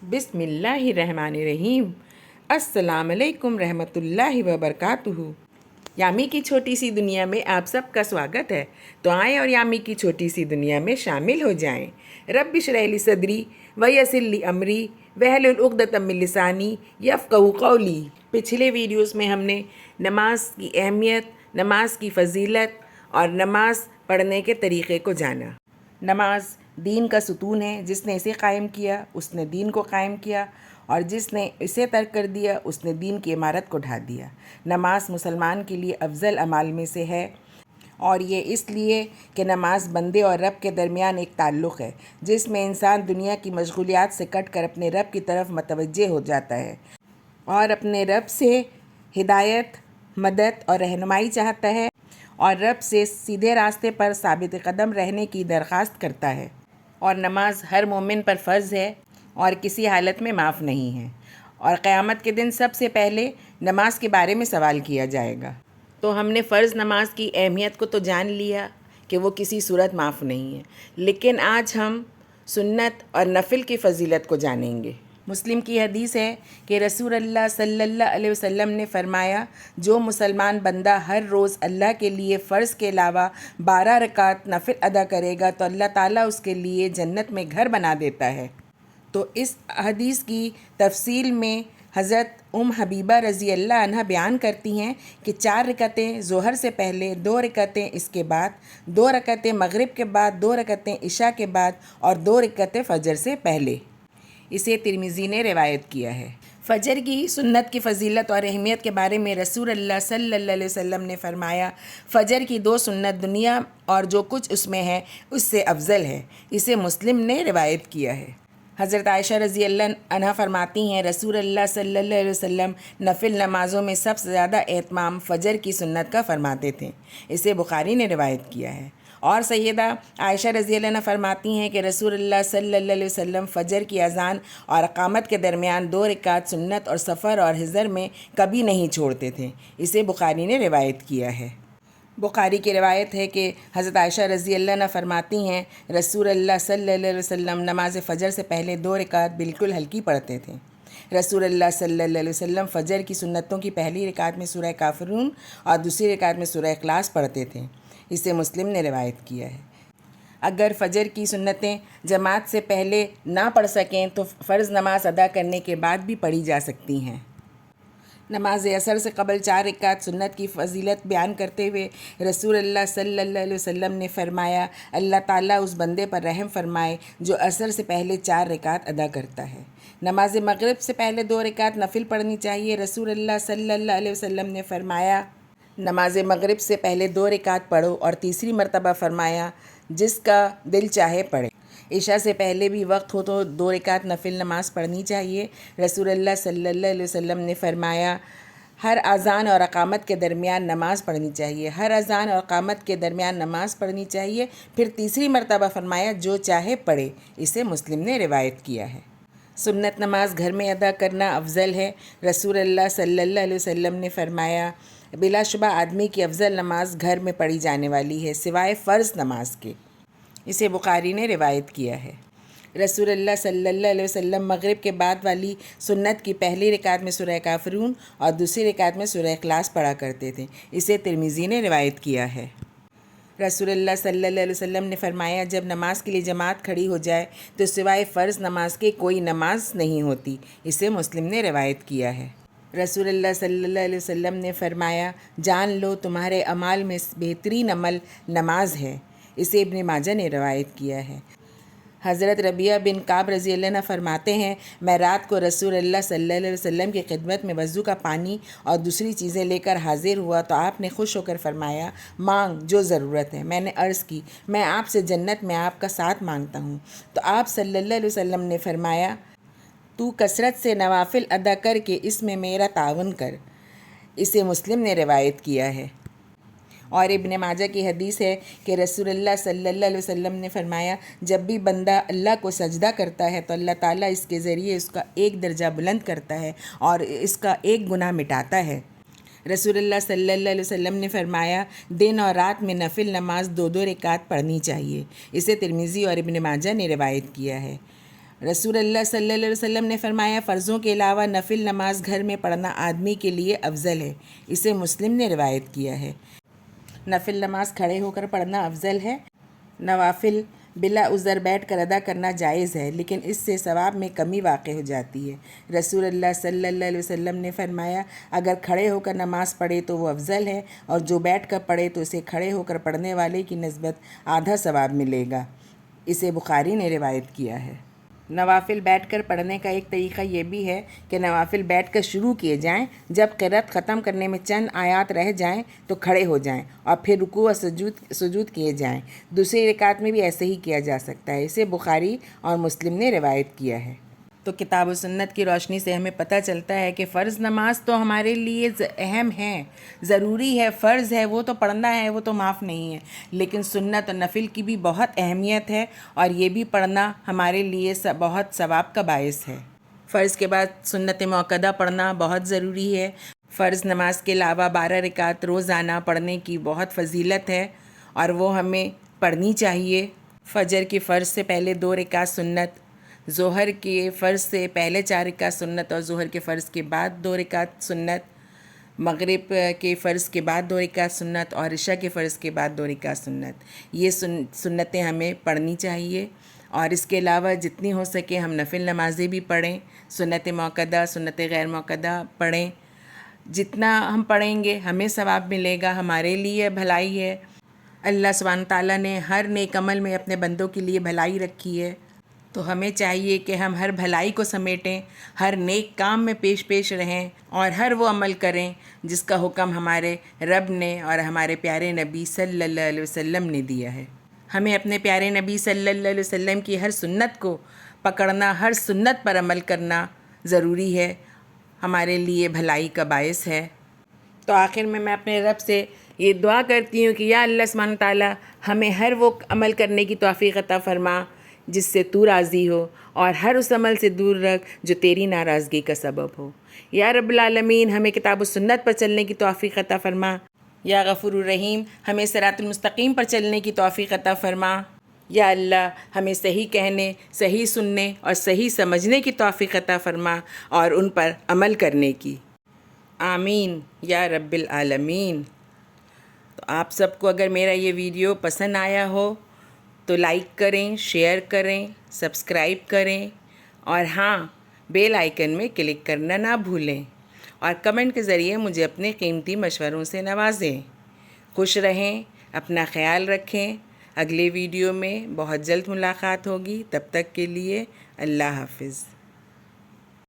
بسم اللہ الرحمن الرحیم۔ السلام علیکم رحمۃ اللہ وبرکاتہ۔ یامی کی چھوٹی سی دنیا میں آپ سب کا سواگت ہے، تو آئیں اور یامی کی چھوٹی سی دنیا میں شامل ہو جائیں۔ رب اشرح لی صدری ویسر لی امری واحلل عقدۃ من لسانی یفقہوا قولی۔ پچھلے ویڈیوز میں ہم نے نماز کی اہمیت، نماز کی فضیلت اور نماز پڑھنے کے طریقے کو جانا۔ نماز دین کا ستون ہے، جس نے اسے قائم کیا اس نے دین کو قائم کیا، اور جس نے اسے ترک کر دیا اس نے دین کی عمارت کو ڈھا دیا۔ نماز مسلمان کے لیے افضل اعمال میں سے ہے، اور یہ اس لیے کہ نماز بندے اور رب کے درمیان ایک تعلق ہے، جس میں انسان دنیا کی مشغولیات سے کٹ کر اپنے رب کی طرف متوجہ ہو جاتا ہے اور اپنے رب سے ہدایت، مدد اور رہنمائی چاہتا ہے، اور رب سے سیدھے راستے پر ثابت قدم رہنے کی درخواست کرتا ہے۔ اور نماز ہر مومن پر فرض ہے اور کسی حالت میں معاف نہیں ہے، اور قیامت کے دن سب سے پہلے نماز کے بارے میں سوال کیا جائے گا۔ تو ہم نے فرض نماز کی اہمیت کو تو جان لیا کہ وہ کسی صورت معاف نہیں ہے، لیکن آج ہم سنت اور نفل کی فضیلت کو جانیں گے۔ مسلم کی حدیث ہے کہ رسول اللہ صلی اللہ علیہ وسلم نے فرمایا، جو مسلمان بندہ ہر روز اللہ کے لیے فرض کے علاوہ 12 رکعت نفل ادا کرے گا تو اللہ تعالیٰ اس کے لیے جنت میں گھر بنا دیتا ہے۔ تو اس حدیث کی تفصیل میں حضرت حبیبہ رضی اللہ عنہ بیان کرتی ہیں کہ 4 رکعتیں ظہر سے پہلے، 2 رکعتیں اس کے بعد، 2 رکعتیں مغرب کے بعد، 2 رکعتیں عشاء کے بعد اور 2 رکعتیں فجر سے پہلے۔ اسے ترمذی نے روایت کیا ہے۔ فجر کی سنت کی فضیلت اور اہمیت کے بارے میں رسول اللہ صلی اللہ علیہ وسلم نے فرمایا، فجر کی 2 سنت دنیا اور جو کچھ اس میں ہے اس سے افضل ہے۔ اسے مسلم نے روایت کیا ہے۔ حضرت عائشہ رضی اللہ عنہ فرماتی ہیں، رسول اللہ صلی اللہ علیہ وسلم نفل نمازوں میں سب سے زیادہ اہتمام فجر کی سنت کا فرماتے تھے۔ اسے بخاری نے روایت کیا ہے۔ اور سیدہ عائشہ رضی اللہ عنہ فرماتی ہیں کہ رسول اللہ صلی اللہ علیہ وسلم فجر کی اذان اور اقامت کے درمیان 2 رکعت سنت اور سفر اور حضر میں کبھی نہیں چھوڑتے تھے۔ اسے بخاری نے روایت کیا ہے۔ بخاری کی روایت ہے کہ حضرت عائشہ رضی اللہ عنہ فرماتی ہیں، رسول اللہ صلی اللہ علیہ وسلم نماز فجر سے پہلے 2 رکعت بالکل ہلکی پڑھتے تھے۔ رسول اللہ صلی اللہ علیہ وسلم فجر کی سنتوں کی پہلی رکعت میں سورہ کافرون اور دوسری رکعت میں سورہ اخلاص پڑھتے تھے۔ اسے مسلم نے روایت کیا ہے۔ اگر فجر کی سنتیں جماعت سے پہلے نہ پڑھ سکیں تو فرض نماز ادا کرنے کے بعد بھی پڑھی جا سکتی ہیں۔ نماز عصر سے قبل 4 رکعت سنت کی فضیلت بیان کرتے ہوئے رسول اللہ صلی اللہ علیہ وسلم نے فرمایا، اللہ تعالیٰ اس بندے پر رحم فرمائے جو عصر سے پہلے 4 رکعت ادا کرتا ہے۔ نماز مغرب سے پہلے 2 رکعت نفل پڑھنی چاہیے۔ رسول اللہ صلی اللہ علیہ وسلم نے فرمایا، نماز مغرب سے پہلے 2 رکعت پڑھو، اور تیسری مرتبہ فرمایا، جس کا دل چاہے پڑھے۔ عشاء سے پہلے بھی وقت ہو تو 2 رکعت نفل نماز پڑھنی چاہیے۔ رسول اللہ صلی اللہ علیہ وسلم نے فرمایا، ہر اذان اور اقامت کے درمیان نماز پڑھنی چاہیے، ہر اذان اور اقامت کے درمیان نماز پڑھنی چاہیے۔ پھر تیسری مرتبہ فرمایا، جو چاہے پڑھے۔ اسے مسلم نے روایت کیا ہے۔ سنت نماز گھر میں ادا کرنا افضل ہے۔ رسول اللہ صلی اللہ علیہ وسلم نے فرمایا، بلا شبہ آدمی کی افضل نماز گھر میں پڑھی جانے والی ہے، سوائے فرض نماز کے۔ اسے بخاری نے روایت کیا ہے۔ رسول اللہ صلی اللہ علیہ وسلم مغرب کے بعد والی سنت کی پہلی رکعت میں سورہ کافرون اور دوسری رکعت میں سورہ اخلاص پڑھا کرتے تھے۔ اسے ترمذی نے روایت کیا ہے۔ رسول اللہ صلی اللہ علیہ وسلم نے فرمایا، جب نماز کے لیے جماعت کھڑی ہو جائے تو سوائے فرض نماز کے کوئی نماز نہیں ہوتی۔ اسے مسلم نے روایت کیا ہے۔ رسول اللہ صلی اللہ علیہ وسلم نے فرمایا، جان لو تمہارے اعمال میں بہترین عمل نماز ہے۔ اسے ابن ماجہ نے روایت کیا ہے۔ حضرت ربیعہ بن کعب رضی اللہ عنہ فرماتے ہیں، میں رات کو رسول اللہ صلی اللہ علیہ وسلم کی خدمت میں وضو کا پانی اور دوسری چیزیں لے کر حاضر ہوا تو آپ نے خوش ہو کر فرمایا، مانگ جو ضرورت ہے۔ میں نے عرض کی، میں آپ سے جنت میں آپ کا ساتھ مانگتا ہوں۔ تو آپ صلی اللہ علیہ وسلم نے فرمایا، تو کثرت سے نوافل ادا کر کے اس میں میرا تعاون کر۔ اسے مسلم نے روایت کیا ہے۔ اور ابن ماجہ کی حدیث ہے کہ رسول اللہ صلی اللہ علیہ وسلم نے فرمایا، جب بھی بندہ اللہ کو سجدہ کرتا ہے تو اللہ تعالیٰ اس کے ذریعے اس کا ایک درجہ بلند کرتا ہے اور اس کا ایک گناہ مٹاتا ہے۔ رسول اللہ صلی اللہ علیہ وسلم نے فرمایا، دن اور رات میں نفل نماز 2 رکعت پڑھنی چاہیے۔ اسے ترمذی اور ابن ماجہ نے روایت کیا ہے۔ رسول اللہ صلی اللہ علیہ وسلم نے فرمایا فرضوں کے علاوہ نفل نماز گھر میں پڑھنا آدمی کے لیے افضل ہے، اسے مسلم نے روایت کیا ہے۔ نفل نماز کھڑے ہو کر پڑھنا افضل ہے۔ نوافل بلا عذر بیٹھ کر ادا کرنا جائز ہے، لیکن اس سے ثواب میں کمی واقع ہو جاتی ہے۔ رسول اللہ صلی اللہ علیہ وسلم نے فرمایا اگر کھڑے ہو کر نماز پڑھے تو وہ افضل ہے، اور جو بیٹھ کر پڑھے تو اسے کھڑے ہو کر پڑھنے والے کی نسبت آدھا ثواب ملے گا۔ اسے بخاری نے روایت کیا ہے۔ نوافل بیٹھ کر پڑھنے کا ایک طریقہ یہ بھی ہے کہ نوافل بیٹھ کر شروع کیے جائیں، جب قرأت ختم کرنے میں چند آیات رہ جائیں تو کھڑے ہو جائیں اور پھر رکوع و سجود کیے جائیں۔ دوسری رکعت میں بھی ایسے ہی کیا جا سکتا ہے۔ اسے بخاری اور مسلم نے روایت کیا ہے۔ تو کتاب و سنت کی روشنی سے ہمیں پتہ چلتا ہے کہ فرض نماز تو ہمارے لیے اہم ہے، ضروری ہے، فرض ہے، وہ تو پڑھنا ہے، وہ تو معاف نہیں ہے، لیکن سنت اور نفل کی بھی بہت اہمیت ہے، اور یہ بھی پڑھنا ہمارے لیے بہت ثواب کا باعث ہے۔ فرض کے بعد سنت مؤکدہ پڑھنا بہت ضروری ہے۔ فرض نماز کے علاوہ 12 رکعت روزانہ پڑھنے کی بہت فضیلت ہے، اور وہ ہمیں پڑھنی چاہیے۔ فجر کی فرض سے پہلے 2 رکعت سنت، ظہر کے فرض سے پہلے 4 رکعت سنت اور ظہر کے فرض کے بعد 2 رکعت سنت، مغرب کے فرض کے بعد 2 رکعت سنت اور عشاء کے فرض کے بعد 2 رکعت سنت۔ یہ سنتیں ہمیں پڑھنی چاہیے، اور اس کے علاوہ جتنی ہو سکے ہم نفل نمازیں بھی پڑھیں، سنت مؤکدہ، سنت غیر مؤکدہ پڑھیں۔ جتنا ہم پڑھیں گے ہمیں ثواب ملے گا، ہمارے لیے بھلائی ہے۔ اللہ سبحانہ تعالیٰ نے ہر نیک عمل میں اپنے بندوں کے لیے بھلائی رکھی ہے، تو ہمیں چاہیے کہ ہم ہر بھلائی کو سمیٹیں، ہر نیک کام میں پیش رہیں، اور ہر وہ عمل کریں جس کا حکم ہمارے رب نے اور ہمارے پیارے نبی صلی اللہ علیہ وسلم نے دیا ہے۔ ہمیں اپنے پیارے نبی صلی اللہ علیہ وسلم کی ہر سنت کو پکڑنا، ہر سنت پر عمل کرنا ضروری ہے، ہمارے لیے بھلائی کا باعث ہے۔ تو آخر میں اپنے رب سے یہ دعا کرتی ہوں کہ یا اللہ سبحانہ تعالیٰ ہمیں ہر وہ عمل کرنے کی توفیق عطا فرما جس سے تو راضی ہو، اور ہر اس عمل سے دور رکھ جو تیری ناراضگی کا سبب ہو۔ یا رب العالمین ہمیں کتاب و سنت پر چلنے کی توفیق عطا فرما۔ یا غفور الرحیم ہمیں صراط المستقیم پر چلنے کی توفیق عطا فرما۔ یا اللہ ہمیں صحیح کہنے، صحیح سننے اور صحیح سمجھنے کی توفیق عطا فرما، اور ان پر عمل کرنے کی۔ آمین یا رب العالمین۔ تو آپ سب کو اگر میرا یہ ویڈیو پسند آیا ہو تو لائک کریں، شیئر کریں، سبسکرائب کریں، اور ہاں بیل آئیکن میں کلک کرنا نہ بھولیں، اور کمنٹ کے ذریعے مجھے اپنے قیمتی مشوروں سے نوازیں۔ خوش رہیں، اپنا خیال رکھیں۔ اگلے ویڈیو میں بہت جلد ملاقات ہوگی، تب تک کے لیے اللہ حافظ۔